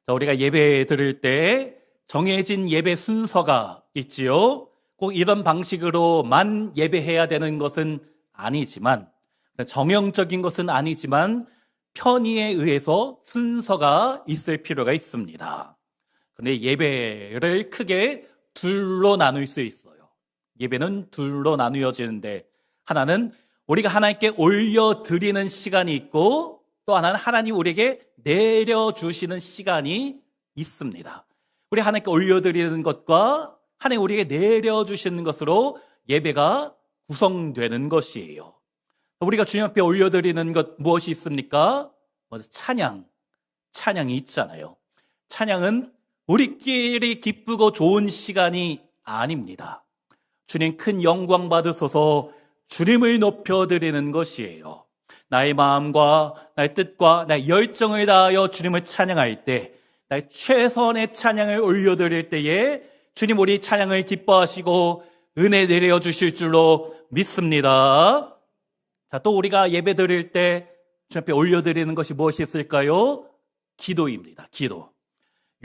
자, 우리가 예배 드릴 때 정해진 예배 순서가 있지요. 꼭 이런 방식으로만 예배해야 되는 것은 아니지만, 정형적인 것은 아니지만 편의에 의해서 순서가 있을 필요가 있습니다. 그런데 예배를 크게 둘로 나눌 수 있어요. 예배는 둘로 나누어지는데, 하나는 우리가 하나님께 올려드리는 시간이 있고, 또 하나는 하나님 우리에게 내려주시는 시간이 있습니다. 우리 하나님께 올려드리는 것과 하나님 우리에게 내려주시는 것으로 예배가 구성되는 것이에요. 우리가 주님 앞에 올려드리는 것 무엇이 있습니까? 먼저 찬양이 있잖아요. 찬양은 우리끼리 기쁘고 좋은 시간이 아닙니다. 주님 큰 영광 받으소서 주님을 높여드리는 것이에요. 나의 마음과 나의 뜻과 나의 열정을 다하여 주님을 찬양할 때, 나의 최선의 찬양을 올려드릴 때에 주님 우리 찬양을 기뻐하시고 은혜 내려주실 줄로 믿습니다. 자, 또 우리가 예배 드릴 때 주님 앞에 올려드리는 것이 무엇이 있을까요? 기도입니다. 기도.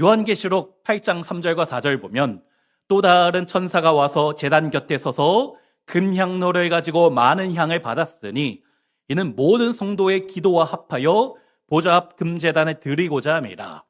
요한계시록 8장 3절과 4절 보면 또 다른 천사가 와서 제단 곁에 서서 금향로를 가지고 많은 향을 받았으니 이는 모든 성도의 기도와 합하여 보좌 앞 금제단에 드리고자 함이라.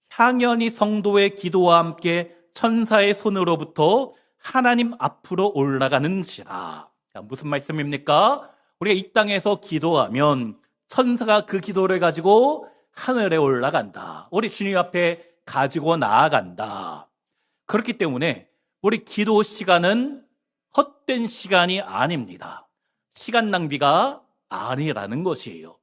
향연이 성도의 기도와 함께 천사의 손으로부터 하나님 앞으로 올라가는지라. 무슨 말씀입니까? 우리가 이 땅에서 기도하면 천사가 그 기도를 가지고 하늘에 올라간다. 우리 주님 앞에 가지고 나아간다. 그렇기 때문에 우리 기도 시간은 헛된 시간이 아닙니다. 시간 낭비가 아니라는 것이에요.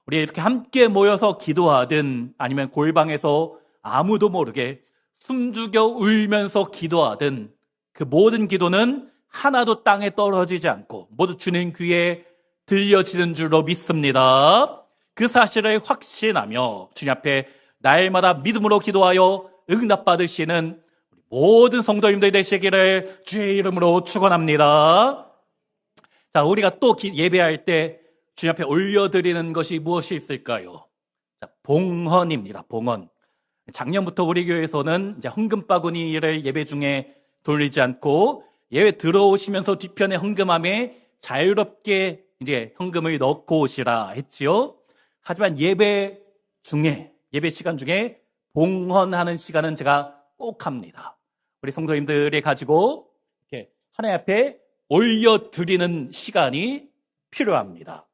우리 이렇게 함께 모여서 기도하든 아니면 골방에서 아무도 모르게 숨죽여 울면서 기도하든 그 모든 기도는 하나도 땅에 떨어지지 않고 모두 주님 귀에 들려지는 줄로 믿습니다. 그 사실을 확신하며 주님 앞에 날마다 믿음으로 기도하여 응답받으시는 모든 성도님들 되시기를 주의 이름으로 축원합니다. 자, 우리가 또 예배할 때 주님 앞에 올려드리는 것이 무엇이 있을까요? 자, 봉헌입니다. 봉헌. 작년부터 우리 교회에서는 이제 헌금 바구니를 예배 중에 돌리지 않고 예배 들어오시면서 뒤편에 헌금함에 자유롭게 이제 헌금을 넣고 오시라 했지요. 하지만 예배 시간 중에 봉헌하는 시간은 제가 꼭 합니다. 우리 성도님들이 가지고 이렇게 하나님 앞에 올려드리는 시간이 필요합니다.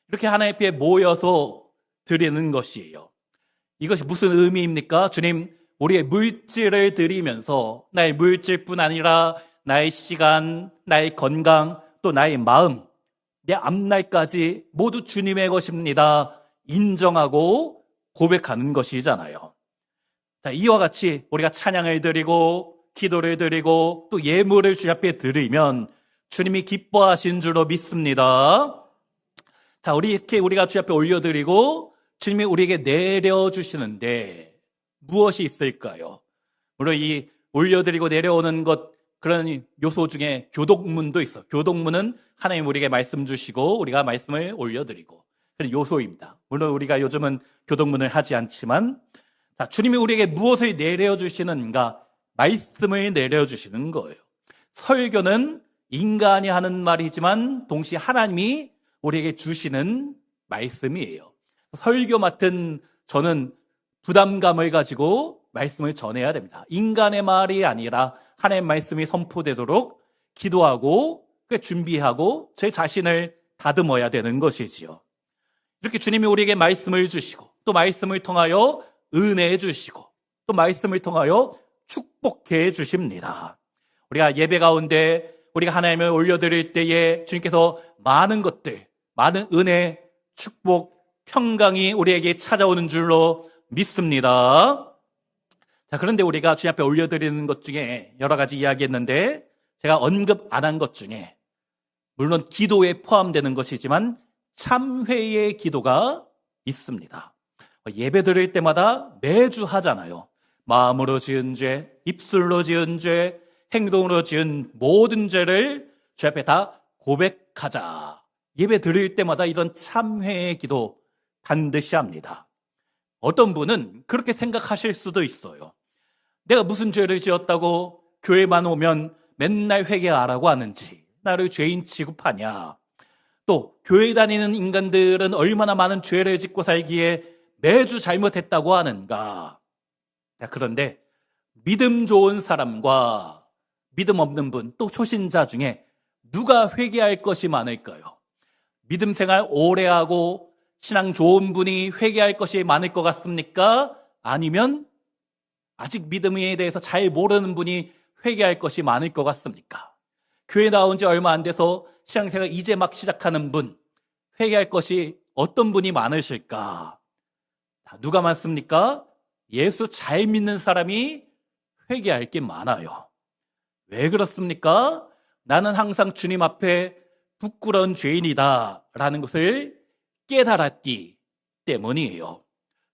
이렇게 하나님 앞에 모여서 드리는 것이에요. 이것이 무슨 의미입니까? 주님, 우리의 물질을 드리면서 나의 물질뿐 아니라 나의 시간, 나의 건강, 또 나의 마음, 내 앞날까지 모두 주님의 것입니다. 인정하고 고백하는 것이잖아요. 자, 이와 같이 우리가 찬양을 드리고 기도를 드리고 또 예물을 주님 앞에 드리면 주님이 기뻐하신 줄로 믿습니다. 자, 우리가 주님 앞에 올려드리고 주님이 우리에게 내려주시는데 무엇이 있을까요? 물론 이 올려드리고 내려오는 것 그런 요소 중에 교독문도 있어. 교독문은 하나님 우리에게 말씀 주시고 우리가 말씀을 올려드리고 그런 요소입니다. 물론 우리가 요즘은 교독문을 하지 않지만 자, 주님이 우리에게 무엇을 내려주시는가? 말씀을 내려주시는 거예요. 설교는 인간이 하는 말이지만 동시에 하나님이 우리에게 주시는 말씀이에요. 설교 맡은 저는 부담감을 가지고 말씀을 전해야 됩니다. 인간의 말이 아니라 하나님의 말씀이 선포되도록 기도하고 준비하고 제 자신을 다듬어야 되는 것이지요. 이렇게 주님이 우리에게 말씀을 주시고 또 말씀을 통하여 은혜해 주시고 또 말씀을 통하여 축복해 주십니다. 우리가 예배 가운데 우리가 하나님을 올려드릴 때에 주님께서 많은 것들, 많은 은혜, 축복, 평강이 우리에게 찾아오는 줄로 믿습니다. 자, 그런데 우리가 주님 앞에 올려드리는 것 중에 여러 가지 이야기했는데 제가 언급 안 한 것 중에 물론 기도에 포함되는 것이지만 참회의 기도가 있습니다. 예배 드릴 때마다 매주 하잖아요. 마음으로 지은 죄, 입술로 지은 죄, 행동으로 지은 모든 죄를 주 앞에 다 고백하자. 예배 드릴 때마다 이런 참회의 기도 반드시 합니다. 어떤 분은 그렇게 생각하실 수도 있어요. 내가 무슨 죄를 지었다고 교회만 오면 맨날 회개하라고 하는지, 나를 죄인 취급하냐. 또 교회 다니는 인간들은 얼마나 많은 죄를 짓고 살기에 매주 잘못했다고 하는가. 그런데 믿음 좋은 사람과 믿음 없는 분, 또 초신자 중에 누가 회개할 것이 많을까요? 믿음 생활 오래 하고 신앙 좋은 분이 회개할 것이 많을 것 같습니까? 아니면 아직 믿음에 대해서 잘 모르는 분이 회개할 것이 많을 것 같습니까? 교회 나온 지 얼마 안 돼서 신앙생활 이제 막 시작하는 분, 회개할 것이 어떤 분이 많으실까? 누가 많습니까? 예수 잘 믿는 사람이 회개할 게 많아요. 왜 그렇습니까? 나는 항상 주님 앞에 부끄러운 죄인이다 라는 것을 깨달았기 때문이에요.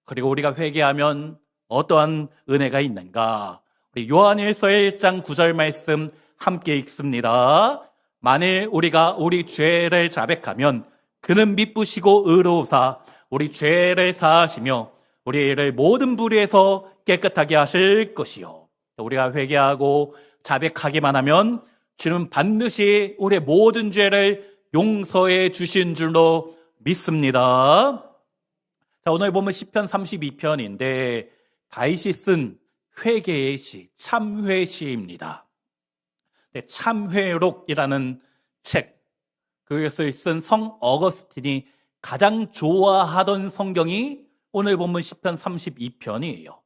그리고 우리가 회개하면 어떠한 은혜가 있는가? 우리 요한일서 1장 9절 말씀 함께 읽습니다. 만일 우리가 우리 죄를 자백하면 그는 미쁘시고 의로우사 우리 죄를 사하시며 우리를 모든 불의에서 깨끗하게 하실 것이요. 우리가 회개하고 자백하기만 하면 주는 반드시 우리의 모든 죄를 용서해 주신 줄로 믿습니다. 자, 오늘 보면 시편 32편인데 다윗이 쓴 회개의 시, 참회시입니다. 참회록이라는 책, 그것을 쓴 성 어거스틴이 가장 좋아하던 성경이 오늘 본문 시편 32편이에요.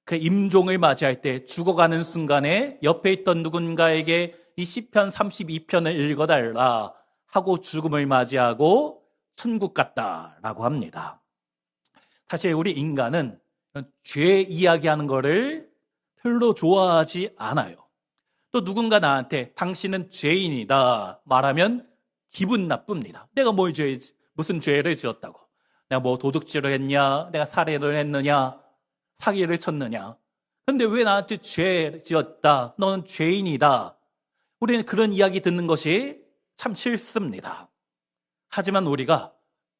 그 임종을 맞이할 때 죽어가는 순간에 옆에 있던 누군가에게 이 시편 32편을 읽어달라 하고 죽음을 맞이하고 천국 갔다라고 합니다. 사실 우리 인간은 죄 이야기하는 거를 별로 좋아하지 않아요. 또 누군가 나한테 당신은 죄인이다 말하면 기분 나쁩니다. 내가 무슨 죄를 지었다고. 내가 뭐 도둑질을 했냐, 내가 살해를 했느냐, 사기를 쳤느냐. 근데 왜 나한테 죄 지었다, 너는 죄인이다. 우리는 그런 이야기 듣는 것이 참 싫습니다. 하지만 우리가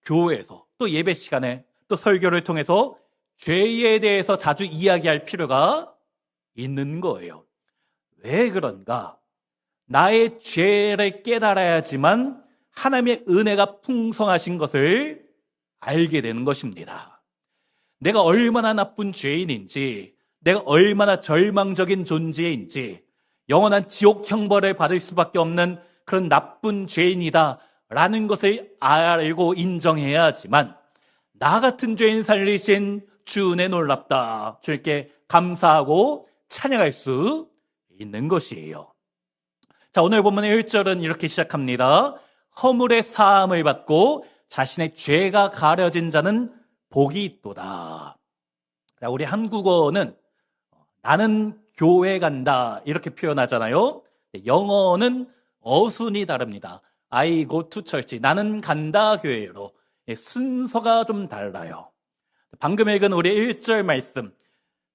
교회에서 또 예배 시간에 또 설교를 통해서 죄에 대해서 자주 이야기할 필요가 있는 거예요. 왜 그런가? 나의 죄를 깨달아야지만 하나님의 은혜가 풍성하신 것을 알게 되는 것입니다. 내가 얼마나 나쁜 죄인인지, 내가 얼마나 절망적인 존재인지, 영원한 지옥 형벌을 받을 수밖에 없는 그런 나쁜 죄인이다라는 것을 알고 인정해야지만 나 같은 죄인 살리신 주 은혜 놀랍다, 주님께 감사하고 찬양할 수 있는 것이에요. 자, 오늘 본문 1절은 이렇게 시작합니다. 허물의 사함을 받고 자신의 죄가 가려진 자는 복이 있도다. 자, 우리 한국어는 나는 교회 간다 이렇게 표현하잖아요. 영어는 어순이 다릅니다. I go to church. 나는 간다 교회로. 순서가 좀 달라요. 방금 읽은 우리 1절 말씀,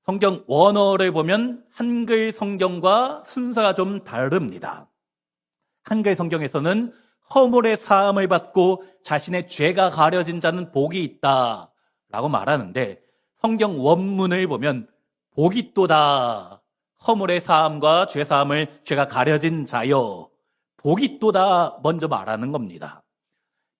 성경 원어를 보면 한글 성경과 순서가 좀 다릅니다. 한글 성경에서는 허물의 사함을 받고 자신의 죄가 가려진 자는 복이 있다 라고 말하는데, 성경 원문을 보면 복이 있도다, 허물의 사함과 죄 사함을 죄가 가려진 자여, 복이 있도다 먼저 말하는 겁니다.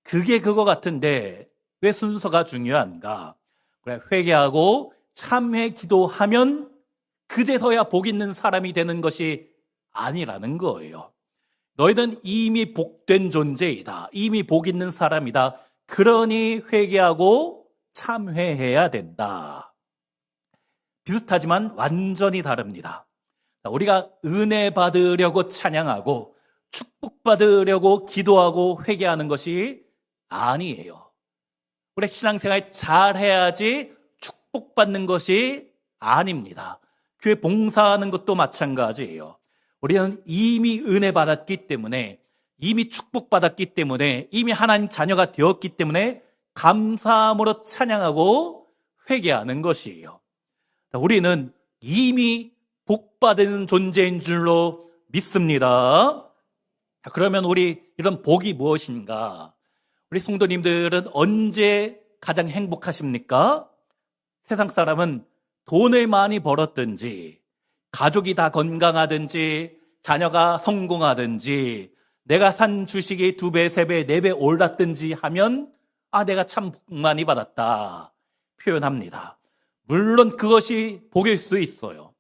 그게 그거 같은데 왜 순서가 중요한가? 그래, 회개하고 참회 기도하면 그제서야 복 있는 사람이 되는 것이 아니라는 거예요. 너희는 이미 복된 존재이다, 이미 복 있는 사람이다, 그러니 회개하고 참회해야 된다. 비슷하지만 완전히 다릅니다. 우리가 은혜 받으려고 찬양하고 축복받으려고 기도하고 회개하는 것이 아니에요. 우리 신앙생활 잘해야지 축복받는 것이 아닙니다. 교회 봉사하는 것도 마찬가지예요. 우리는 이미 은혜 받았기 때문에, 이미 축복받았기 때문에, 이미 하나님 자녀가 되었기 때문에 감사함으로 찬양하고 회개하는 것이에요. 우리는 이미 복받은 존재인 줄로 믿습니다. 그러면 우리 이런 복이 무엇인가? 우리 성도님들은 언제 가장 행복하십니까? 세상 사람은 돈을 많이 벌었든지, 가족이 다 건강하든지, 자녀가 성공하든지, 내가 산 주식이 2배, 3배, 4배 올랐든지 하면 내가 참 복 많이 받았다 표현합니다. 물론 그것이 복일 수 있어요.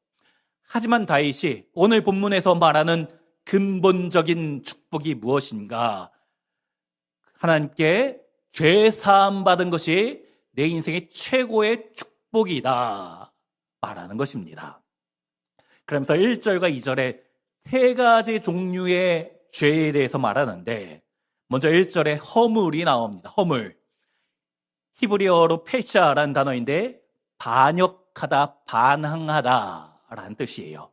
하지만 다윗이 오늘 본문에서 말하는 근본적인 축복이 무엇인가? 하나님께 죄 사함 받은 것이 내 인생의 최고의 축복이다 말하는 것입니다. 그러면서 1절과 2절에 3가지 종류의 죄에 대해서 말하는데, 먼저 1절에 허물이 나옵니다. 허물. 히브리어로 페샤라는 단어인데 반역하다, 반항하다라는 뜻이에요.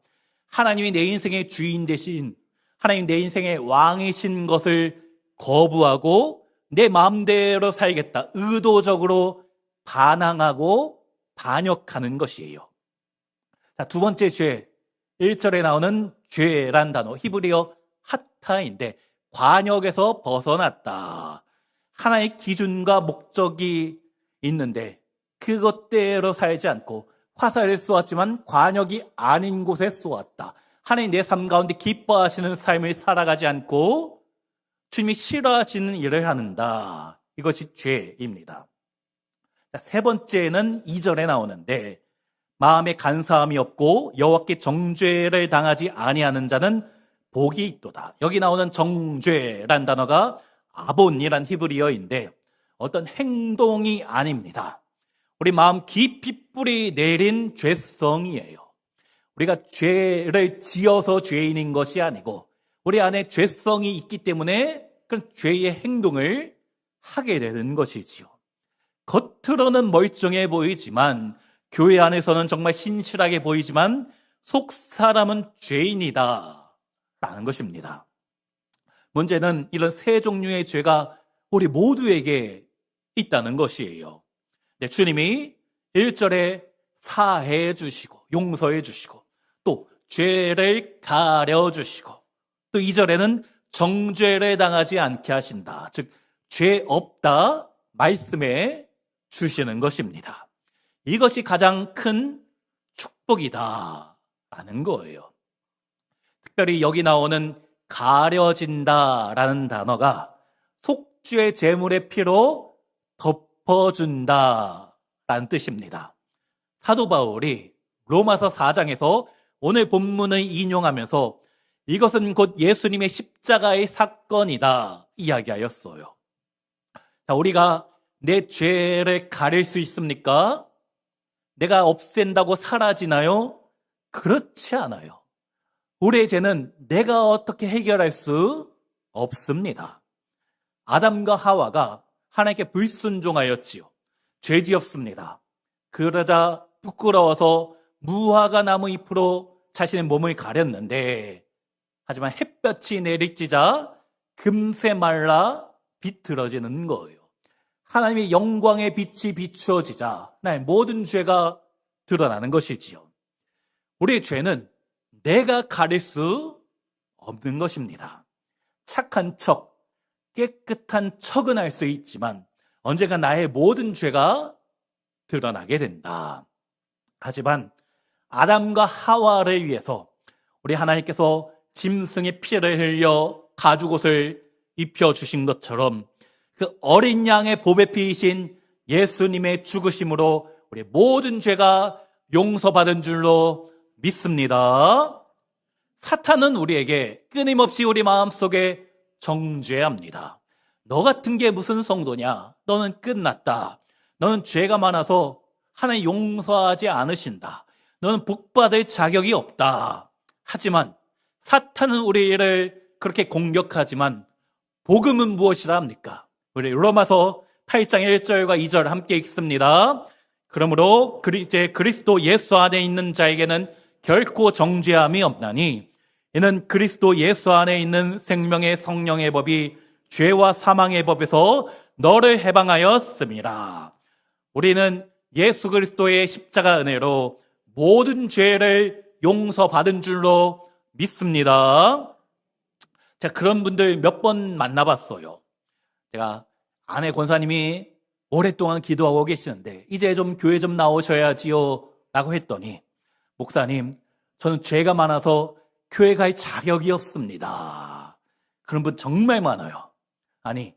하나님이 내 인생의 주인 대신, 하나님 내 인생의 왕이신 것을 거부하고 내 마음대로 살겠다, 의도적으로 반항하고 반역하는 것이에요. 자, 두 번째 죄, 1절에 나오는 죄란 단어, 히브리어 하타인데 관역에서 벗어났다. 하나의 기준과 목적이 있는데 그것대로 살지 않고 화살을 쏘았지만 관역이 아닌 곳에 쏘았다. 하나님 내 삶 가운데 기뻐하시는 삶을 살아가지 않고 주님이 싫어하시는 일을 하는다. 이것이 죄입니다. 자, 세 번째는 2절에 나오는데 마음에 간사함이 없고 여호와께 정죄를 당하지 아니하는 자는 복이 있도다. 여기 나오는 정죄란 단어가 아본이란 히브리어인데 어떤 행동이 아닙니다. 우리 마음 깊이 뿌리 내린 죄성이에요. 우리가 죄를 지어서 죄인인 것이 아니고 우리 안에 죄성이 있기 때문에 그런 죄의 행동을 하게 되는 것이지요. 겉으로는 멀쩡해 보이지만, 교회 안에서는 정말 신실하게 보이지만 속 사람은 죄인이다 라는 것입니다. 문제는 이런 세 종류의 죄가 우리 모두에게 있다는 것이에요. 네, 주님이 1절에 사해 주시고 용서해 주시고 또 죄를 가려 주시고 또 2절에는 정죄를 당하지 않게 하신다. 즉 죄 없다 말씀해 주시는 것입니다. 이것이 가장 큰 축복이다 라는 거예요. 특별히 여기 나오는 가려진다라는 단어가 속죄 제물의 피로 덮어준다라는 뜻입니다. 사도 바울이 로마서 4장에서 오늘 본문을 인용하면서 이것은 곧 예수님의 십자가의 사건이다 이야기하였어요. 자, 우리가 내 죄를 가릴 수 있습니까? 내가 없앤다고 사라지나요? 그렇지 않아요. 우리의 죄는 내가 어떻게 해결할 수 없습니다. 아담과 하와가 하나님께 불순종하였지요. 죄지었습니다. 그러자 부끄러워서 무화과 나무 잎으로 자신의 몸을 가렸는데, 하지만 햇볕이 내리쬐자 금세 말라 비틀어지는 거예요. 하나님의 영광의 빛이 비추어지자 나의 모든 죄가 드러나는 것이지요. 우리의 죄는 내가 가릴 수 없는 것입니다. 착한 척, 깨끗한 척은 할 수 있지만 언젠가 나의 모든 죄가 드러나게 된다. 하지만 아담과 하와를 위해서 우리 하나님께서 짐승의 피를 흘려 가죽옷을 입혀주신 것처럼 그 어린 양의 보배 피이신 예수님의 죽으심으로 우리 모든 죄가 용서받은 줄로 믿습니다. 사탄은 우리에게 끊임없이 우리 마음속에 정죄합니다. 너 같은 게 무슨 성도냐? 너는 끝났다. 너는 죄가 많아서 하나님 용서하지 않으신다. 너는 복받을 자격이 없다. 하지만 사탄은 우리를 그렇게 공격하지만 복음은 무엇이라 합니까? 우리 로마서 8장 1절과 2절 함께 읽습니다. 그러므로 이제 그리스도 예수 안에 있는 자에게는 결코 정죄함이 없나니 이는 그리스도 예수 안에 있는 생명의 성령의 법이 죄와 사망의 법에서 너를 해방하였습니다. 우리는 예수 그리스도의 십자가 은혜로 모든 죄를 용서받은 줄로 믿습니다. 제가 그런 분들 몇 번 만나봤어요. 제가 아내 권사님이 오랫동안 기도하고 계시는데 이제 좀 교회 좀 나오셔야지요 라고 했더니, 목사님, 저는 죄가 많아서 교회 갈 자격이 없습니다. 그런 분 정말 많아요. 아니,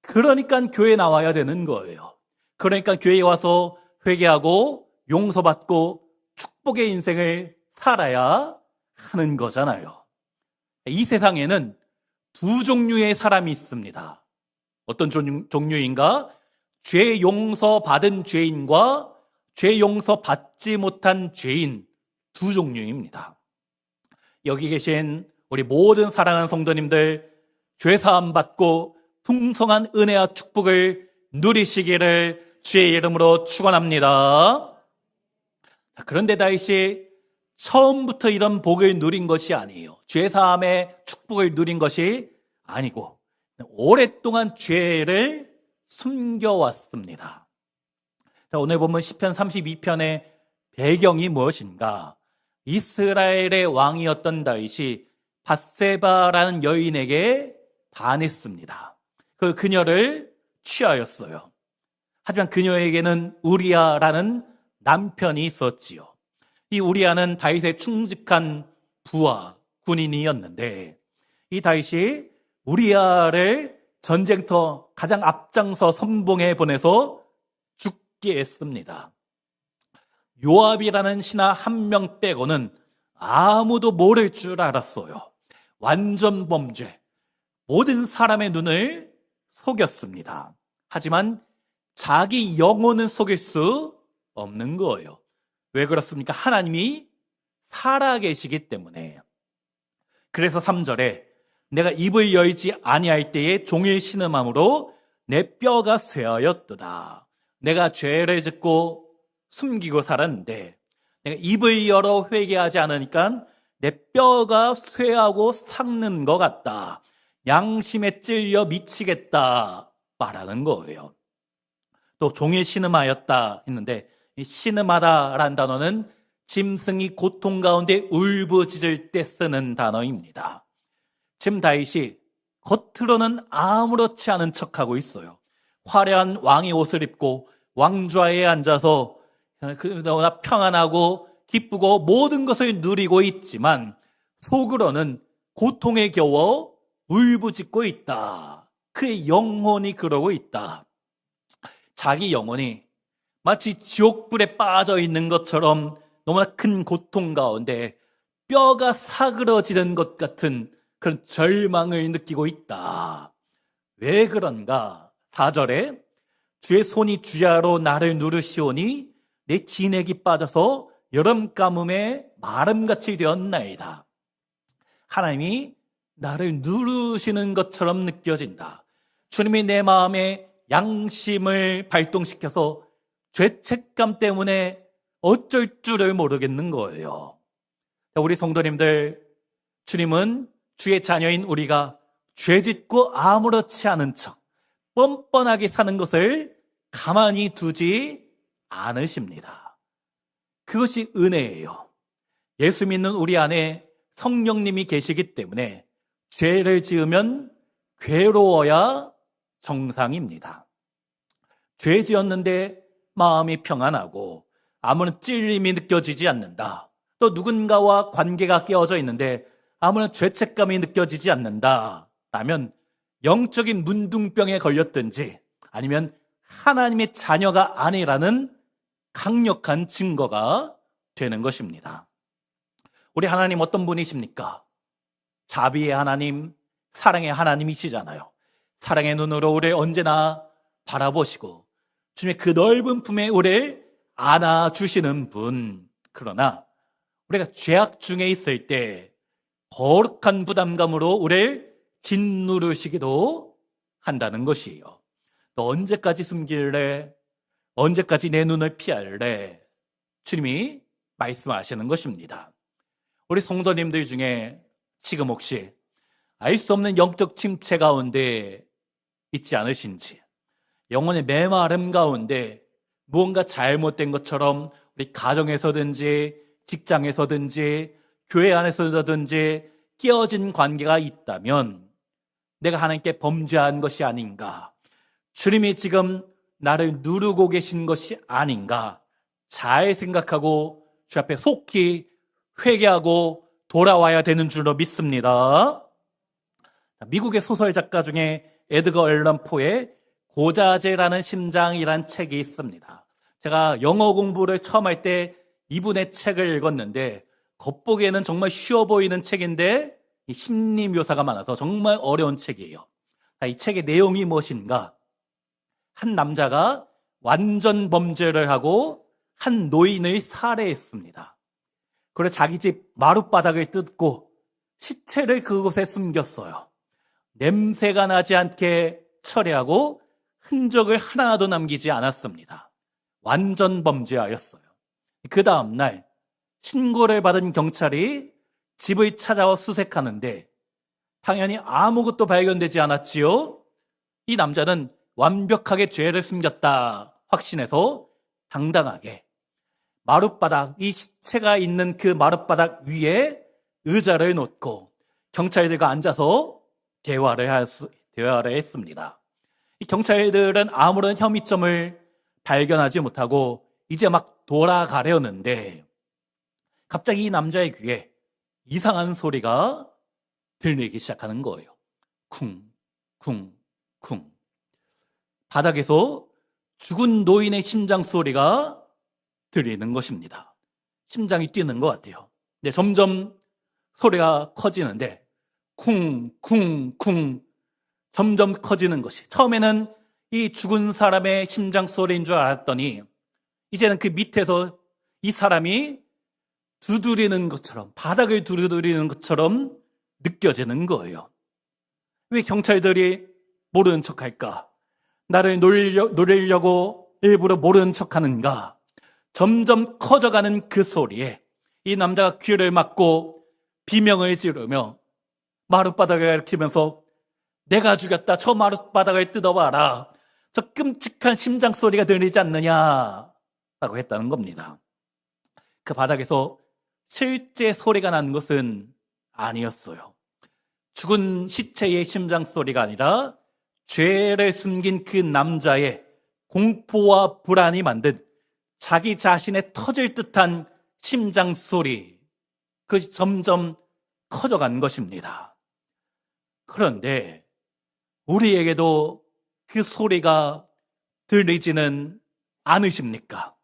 그러니까 교회 나와야 되는 거예요. 그러니까 교회에 와서 회개하고 용서받고 축복의 인생을 살아야 하는 거잖아요. 이 세상에는 두 종류의 사람이 있습니다. 어떤 종류인가? 죄 용서받은 죄인과 죄 용서받지 못한 죄인, 두 종류입니다. 여기 계신 우리 모든 사랑하는 성도님들, 죄사함 받고 풍성한 은혜와 축복을 누리시기를 주의 이름으로 축원합니다. 그런데 다윗이 처음부터 이런 복을 누린 것이 아니에요. 죄사함의 축복을 누린 것이 아니고 오랫동안 죄를 숨겨왔습니다. 자, 오늘 보면 시편 32편의 배경이 무엇인가? 이스라엘의 왕이었던 다윗이 밧세바라는 여인에게 반했습니다. 그녀를 취하였어요. 하지만 그녀에게는 우리아라는 남편이 있었지요. 이 우리아는 다윗의 충직한 부하 군인이었는데, 이 다윗이 우리아를 전쟁터 가장 앞장서 선봉에 보내서 죽게 했습니다. 요압이라는 신하 한 명 빼고는 아무도 모를 줄 알았어요. 완전 범죄. 모든 사람의 눈을 속였습니다. 하지만 자기 영혼은 속일 수 없는 거예요. 왜 그렇습니까? 하나님이 살아계시기 때문에. 그래서 3절에 내가 입을 열지 아니할 때에 종일 신음함으로 내 뼈가 쇠하였도다. 내가 죄를 짓고 숨기고 살았는데 내가 입을 열어 회개하지 않으니까 내 뼈가 쇠하고 삭는 것 같다. 양심에 찔려 미치겠다 말하는 거예요. 또 종일 신음하였다 했는데, 이 신음하다라는 단어는 짐승이 고통 가운데 울부짖을 때 쓰는 단어입니다. 지금 다윗이 겉으로는 아무렇지 않은 척하고 있어요. 화려한 왕의 옷을 입고 왕좌에 앉아서 너무나 평안하고 기쁘고 모든 것을 누리고 있지만 속으로는 고통에 겨워 울부짖고 있다. 그의 영혼이 그러고 있다. 자기 영혼이 마치 지옥불에 빠져 있는 것처럼 너무나 큰 고통 가운데 뼈가 사그러지는 것 같은 그런 절망을 느끼고 있다. 왜 그런가? 4절에 주의 손이 주야로 나를 누르시오니 내 진액이 빠져서 여름 가뭄에 마름같이 되었나이다. 하나님이 나를 누르시는 것처럼 느껴진다. 주님이 내 마음에 양심을 발동시켜서 죄책감 때문에 어쩔 줄을 모르겠는 거예요. 우리 성도님들, 주님은 주의 자녀인 우리가 죄짓고 아무렇지 않은 척 뻔뻔하게 사는 것을 가만히 두지 않으십니다. 그것이 은혜예요. 예수 믿는 우리 안에 성령님이 계시기 때문에 죄를 지으면 괴로워야 정상입니다. 죄 지었는데 마음이 평안하고 아무런 찔림이 느껴지지 않는다. 또 누군가와 관계가 깨어져 있는데 아무런 죄책감이 느껴지지 않는다. 라면 영적인 문둥병에 걸렸든지 아니면 하나님의 자녀가 아니라는 강력한 증거가 되는 것입니다. 우리 하나님 어떤 분이십니까? 자비의 하나님, 사랑의 하나님이시잖아요. 사랑의 눈으로 우리를 언제나 바라보시고 주님의 그 넓은 품에 우리를 안아주시는 분. 그러나 우리가 죄악 중에 있을 때 거룩한 부담감으로 우리를 짓누르시기도 한다는 것이에요. 너 언제까지 숨길래? 언제까지 내 눈을 피할래? 주님이 말씀하시는 것입니다. 우리 성도님들 중에 지금 혹시 알 수 없는 영적 침체 가운데 있지 않으신지, 영혼의 메마름 가운데 무언가 잘못된 것처럼 우리 가정에서든지 직장에서든지 교회 안에서든지 끼어진 관계가 있다면 내가 하나님께 범죄한 것이 아닌가, 주님이 지금 나를 누르고 계신 것이 아닌가 잘 생각하고 주 앞에 속히 회개하고 돌아와야 되는 줄로 믿습니다. 미국의 소설 작가 중에 에드거 앨런 포의 고자제라는 심장이란 책이 있습니다. 제가 영어 공부를 처음 할 때 이분의 책을 읽었는데 겉보기에는 정말 쉬워 보이는 책인데 이 심리 묘사가 많아서 정말 어려운 책이에요. 이 책의 내용이 무엇인가? 한 남자가 완전 범죄를 하고 한 노인을 살해했습니다. 그리고 자기 집 마룻바닥을 뜯고 시체를 그곳에 숨겼어요. 냄새가 나지 않게 처리하고 흔적을 하나도 남기지 않았습니다. 완전 범죄하였어요. 그 다음날 신고를 받은 경찰이 집을 찾아와 수색하는데 당연히 아무것도 발견되지 않았지요. 이 남자는 완벽하게 죄를 숨겼다 확신해서 당당하게 마룻바닥, 이 시체가 있는 그 마룻바닥 위에 의자를 놓고 경찰들과 앉아서 대화를 했습니다. 이 경찰들은 아무런 혐의점을 발견하지 못하고 이제 막 돌아가려는데 갑자기 이 남자의 귀에 이상한 소리가 들리기 시작하는 거예요. 쿵, 쿵, 쿵. 바닥에서 죽은 노인의 심장 소리가 들리는 것입니다. 심장이 뛰는 것 같아요. 근데 점점 소리가 커지는데 쿵, 쿵, 쿵 점점 커지는 것이 처음에는 이 죽은 사람의 심장 소리인 줄 알았더니 이제는 그 밑에서 이 사람이 두드리는 것처럼 바닥을 두드리는 것처럼 느껴지는 거예요. 왜 경찰들이 모르는 척할까? 나를 노리려고 일부러 모르는 척하는가? 점점 커져가는 그 소리에 이 남자가 귀를 막고 비명을 지르며 마룻바닥을 가리키면서 내가 죽였다. 저 마룻바닥을 뜯어봐라. 저 끔찍한 심장 소리가 들리지 않느냐 라고 했다는 겁니다. 그 바닥에서 실제 소리가 난 것은 아니었어요. 죽은 시체의 심장 소리가 아니라 죄를 숨긴 그 남자의 공포와 불안이 만든 자기 자신의 터질 듯한 심장 소리, 그것이 점점 커져간 것입니다. 그런데 우리에게도 그 소리가 들리지는 않으십니까?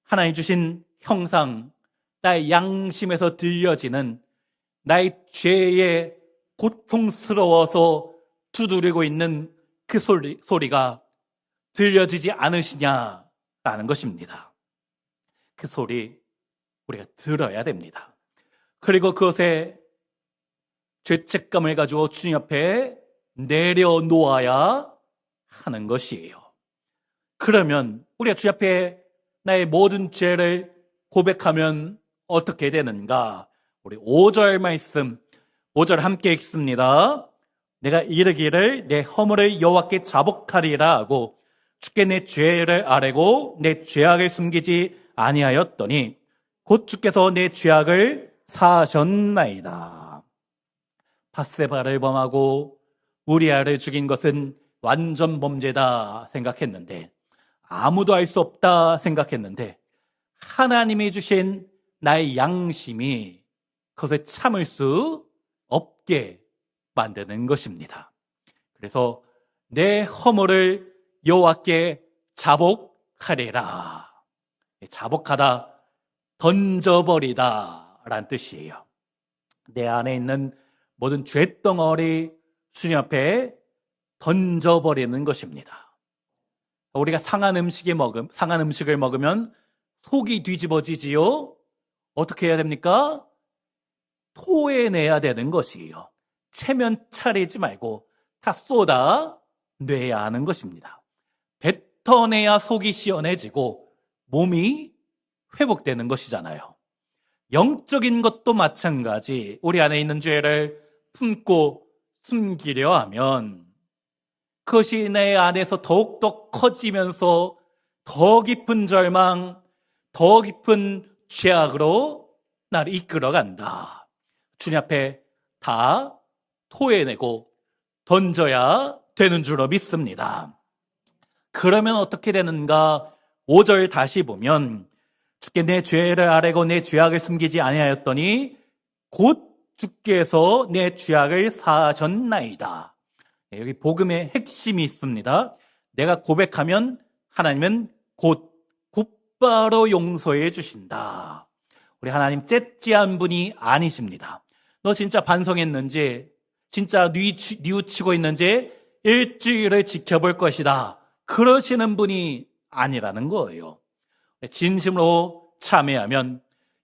하나님 주신 형상, 나의 양심에서 들려지는 나의 죄에 고통스러워서 두드리고 있는 그 소리가 들려지지 않으시냐라는 것입니다. 그 소리 우리가 들어야 됩니다. 그리고 그것에 죄책감을 가지고 주님 앞에 내려놓아야 하는 것이에요. 그러면 우리가 주님 앞에 나의 모든 죄를 고백하면 어떻게 되는가? 우리 5절 말씀, 5절 함께 읽습니다. 내가 이르기를 내 허물을 여호와께 자복하리라 하고 주께 내 죄를 아뢰고 내 죄악을 숨기지 아니하였더니 곧 주께서 내 죄악을 사하셨나이다. 밧세바를 범하고 우리아를 죽인 것은 완전 범죄다 생각했는데, 아무도 알 수 없다 생각했는데 하나님이 주신 나의 양심이 그것을 참을 수 없게 만드는 것입니다. 그래서 내 허물을 여호와께 자복하리라. 자복하다, 던져버리다 라는 뜻이에요. 내 안에 있는 모든 죄덩어리 주님 앞에 던져버리는 것입니다. 우리가 상한 음식을 먹으면 속이 뒤집어지지요. 어떻게 해야 됩니까? 토해내야 되는 것이에요. 체면 차리지 말고 다 쏟아내야 하는 것입니다. 뱉어내야 속이 시원해지고 몸이 회복되는 것이잖아요. 영적인 것도 마찬가지. 우리 안에 있는 죄를 품고 숨기려 하면 그것이 내 안에서 더욱더 커지면서 더 깊은 절망, 더 깊은 죄악으로 나를 이끌어간다. 주님 앞에 다 토해내고 던져야 되는 줄로 믿습니다. 그러면 어떻게 되는가? 5절 다시 보면 주께 내 죄를 아뢰고 내 죄악을 숨기지 아니하였더니 곧 주께서 내 죄악을 사하셨나이다. 여기 복음의 핵심이 있습니다. 내가 고백하면 하나님은 곧바로 용서해 주신다. 우리 하나님 째찌한 분이 아니십니다. 너 진짜 반성했는지, 진짜 뉘우치고 있는지 일주일을 지켜볼 것이다. 그러시는 분이 아니라는 거예요. 진심으로 참회하면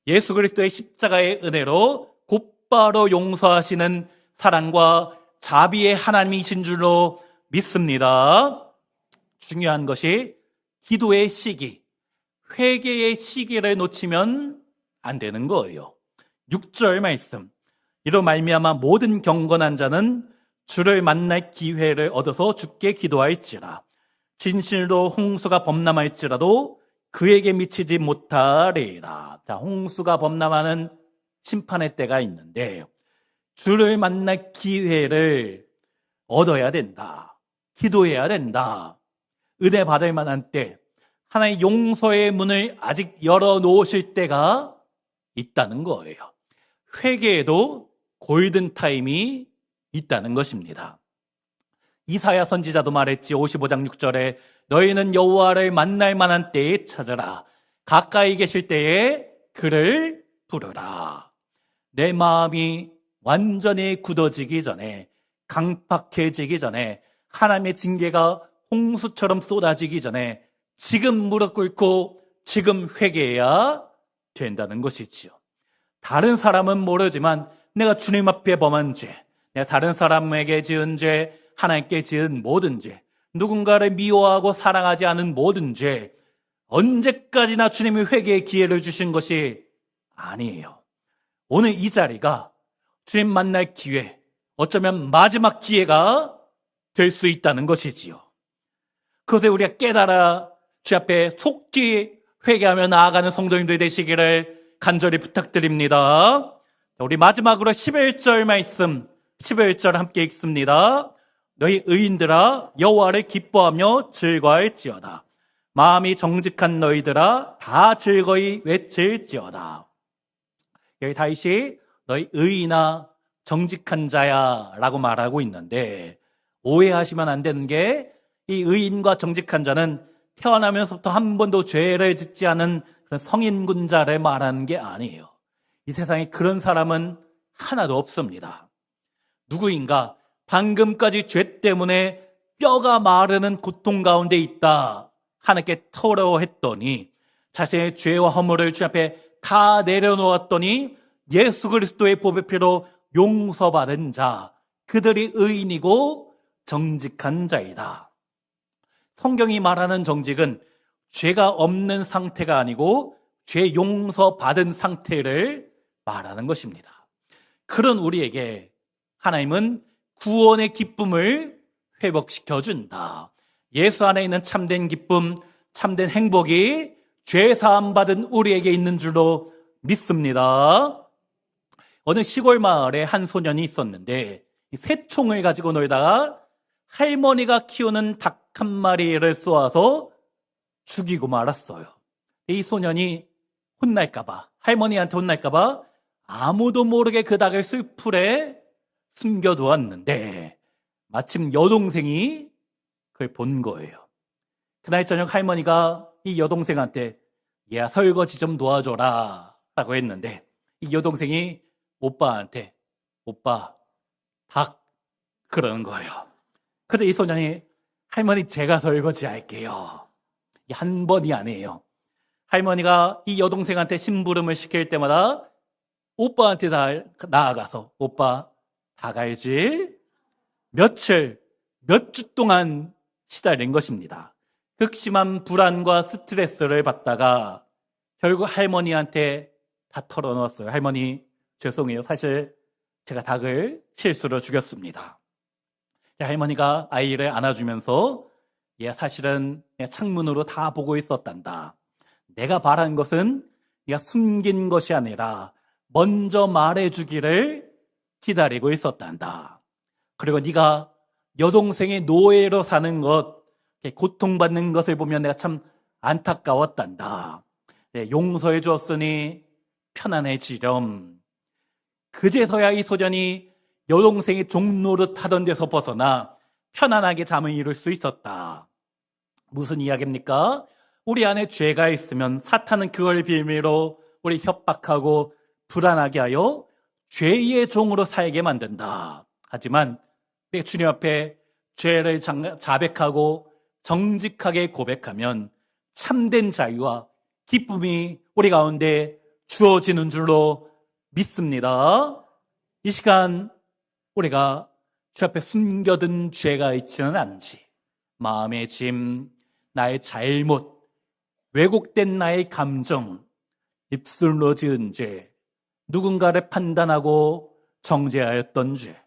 예수 그리스도의 십자가의 은혜로 곧바로 용서하시는 사랑과 자비의 하나님이신 줄로 믿습니다. 중요한 것이 기도의 시기, 회개의 시기를 놓치면 안 되는 거예요. 6절 말씀, 이로 말미암아 모든 경건한 자는 주를 만날 기회를 얻어서 주께 기도할지라. 진실로 홍수가 범람할지라도 그에게 미치지 못하리라. 자, 홍수가 범람하는 심판의 때가 있는데 주를 만날 기회를 얻어야 된다. 기도해야 된다. 은혜 받을 만한 때, 하나의 용서의 문을 아직 열어놓으실 때가 있다는 거예요. 회개에도 골든타임이 있다는 것입니다. 이사야 선지자도 말했지. 55장 6절에 너희는 여호와를 만날 만한 때에 찾으라. 가까이 계실 때에 그를 부르라. 내 마음이 완전히 굳어지기 전에, 강팍해지기 전에, 하나님의 징계가 홍수처럼 쏟아지기 전에 지금 무릎 꿇고 지금 회개해야 된다는 것이지요. 다른 사람은 모르지만 내가 주님 앞에 범한 죄, 내가 다른 사람에게 지은 죄, 하나님께 지은 모든 죄, 누군가를 미워하고 사랑하지 않은 모든 죄, 언제까지나 주님이 회개의 기회를 주신 것이 아니에요. 오늘 이 자리가 주님 만날 기회, 어쩌면 마지막 기회가 될 수 있다는 것이지요. 그것에 우리가 깨달아 주 앞에 속히 회개하며 나아가는 성도님들이 되시기를 간절히 부탁드립니다. 우리 마지막으로 11절 말씀, 11절 함께 읽습니다. 너희 의인들아 여호와를 기뻐하며 즐거워할지어다. 마음이 정직한 너희들아 다 즐거이 외칠지어다. 여기 다윗이 너희 의인아 정직한 자야 라고 말하고 있는데, 오해하시면 안 되는 게 이 의인과 정직한 자는 태어나면서부터 한 번도 죄를 짓지 않은 그런 성인군자를 말하는 게 아니에요. 이 세상에 그런 사람은 하나도 없습니다. 누구인가 방금까지 죄 때문에 뼈가 마르는 고통 가운데 있다 하나님께 털어했더니, 자신의 죄와 허물을 주 앞에 다 내려놓았더니 예수 그리스도의 보배 피로 용서받은 자, 그들이 의인이고 정직한 자이다. 성경이 말하는 정직은 죄가 없는 상태가 아니고 죄 용서받은 상태를 말하는 것입니다. 그런 우리에게 하나님은 구원의 기쁨을 회복시켜준다. 예수 안에 있는 참된 기쁨, 참된 행복이 죄 사함 받은 우리에게 있는 줄로 믿습니다. 어느 시골 마을에 한 소년이 있었는데 새총을 가지고 놀다가 할머니가 키우는 닭 한 마리를 쏘아서 죽이고 말았어요. 이 소년이 혼날까봐, 할머니한테 혼날까봐 아무도 모르게 그 닭을 숲풀에 숨겨두었는데 마침 여동생이 그걸 본 거예요. 그날 저녁 할머니가 이 여동생한테 얘야 설거지 좀 도와줘라 라고 했는데, 이 여동생이 오빠한테 오빠 닭 그러는 거예요. 그래서 이 소년이 할머니 제가 설거지 할게요. 한 번이 아니에요. 할머니가 이 여동생한테 심부름을 시킬 때마다 오빠한테 나아가서 오빠 닭 알지? 몇 주 동안 시달린 것입니다. 극심한 불안과 스트레스를 받다가 결국 할머니한테 다 털어놓았어요. 할머니 죄송해요. 사실 제가 닭을 실수로 죽였습니다. 할머니가 아이를 안아주면서 얘 사실은 창문으로 다 보고 있었단다. 내가 바란 것은 네가 숨긴 것이 아니라 먼저 말해주기를 기다리고 있었단다. 그리고 네가 여동생의 노예로 사는 것, 고통받는 것을 보면 내가 참 안타까웠단다. 네, 용서해 주었으니 편안해지렴. 그제서야 이 소년이 여동생이 종노릇 하던 데서 벗어나 편안하게 잠을 이룰 수 있었다. 무슨 이야기입니까? 우리 안에 죄가 있으면 사탄은 그걸 빌미로 우리 협박하고 불안하게 하여 죄의 종으로 살게 만든다. 하지만 주님 앞에 죄를 자백하고 정직하게 고백하면 참된 자유와 기쁨이 우리 가운데 주어지는 줄로 믿습니다. 이 시간 우리가 주 앞에 숨겨둔 죄가 있지는 않은지, 마음의 짐, 나의 잘못, 왜곡된 나의 감정, 입술로 지은 죄, 누군가를 판단하고 정죄하였던 죄,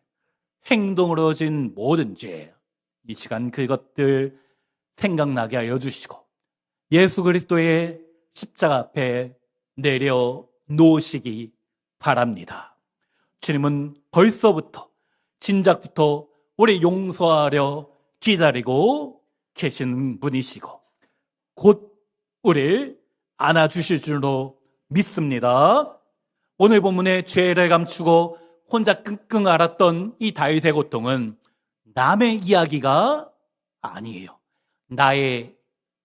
행동으로 지은 모든 죄, 이 시간 그것들 생각나게 하여 주시고 예수 그리스도의 십자가 앞에 내려놓으시기 바랍니다. 주님은 벌써부터 진작부터 우리 용서하려 기다리고 계신 분이시고 곧 우리를 안아주실 줄로 믿습니다. 오늘 본문의 죄를 감추고 혼자 끙끙 앓았던 이 다윗의 고통은 남의 이야기가 아니에요. 나의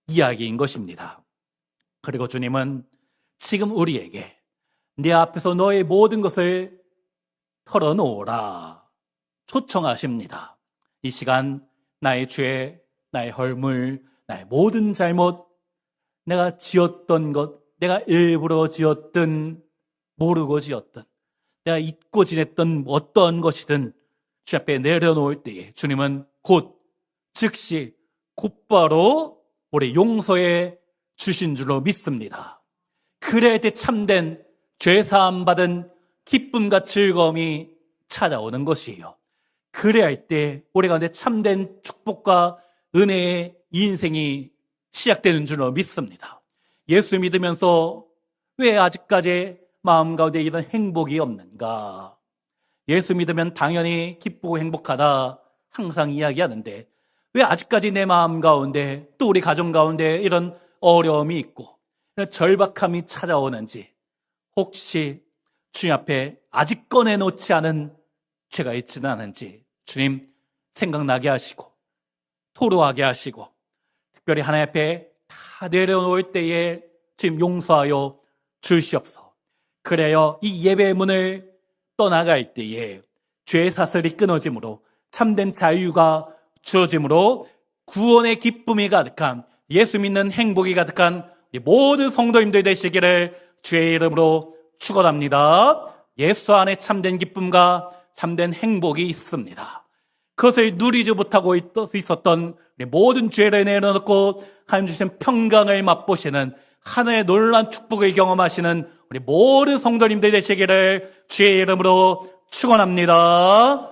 이야기인 것입니다. 그리고 주님은 지금 우리에게 내 앞에서 너의 모든 것을 털어놓으라 초청하십니다. 이 시간 나의 죄, 나의 허물, 나의 모든 잘못, 내가 지었던 것, 내가 일부러 지었든 모르고 지었든 내가 잊고 지냈던 어떤 것이든 주 앞에 내려놓을 때에 주님은 곧 즉시 곧바로 우리 용서해 주신 줄로 믿습니다. 그래야 때 참된 죄사함 받은 기쁨과 즐거움이 찾아오는 것이에요. 그래야 할 때 우리 가운데 참된 축복과 은혜의 인생이 시작되는 줄로 믿습니다. 예수 믿으면서 왜 아직까지 마음 가운데 이런 행복이 없는가? 예수 믿으면 당연히 기쁘고 행복하다 항상 이야기하는데 왜 아직까지 내 마음 가운데 또 우리 가정 가운데 이런 어려움이 있고 이런 절박함이 찾아오는지, 혹시 주님 앞에 아직 꺼내놓지 않은 죄가 있지는 않은지 주님 생각나게 하시고 토로하게 하시고 특별히 하나님 앞에 다 내려놓을 때에 주님 용서하여 주시옵소서. 그래야 이 예배의 문을 떠나갈 때에 죄 사슬이 끊어짐으로 참된 자유가 주어짐으로 구원의 기쁨이 가득한, 예수 믿는 행복이 가득한 모든 성도님들 되시기를 주의 이름으로 축원합니다. 예수 안에 참된 기쁨과 참된 행복이 있습니다. 그것을 누리지 못하고 있었던 모든 죄를 내려놓고 하나님 주신 평강을 맛보시는 하늘의 놀라운 축복을 경험하시는 우리 모든 성도님들 되시기를 주의 이름으로 축원합니다.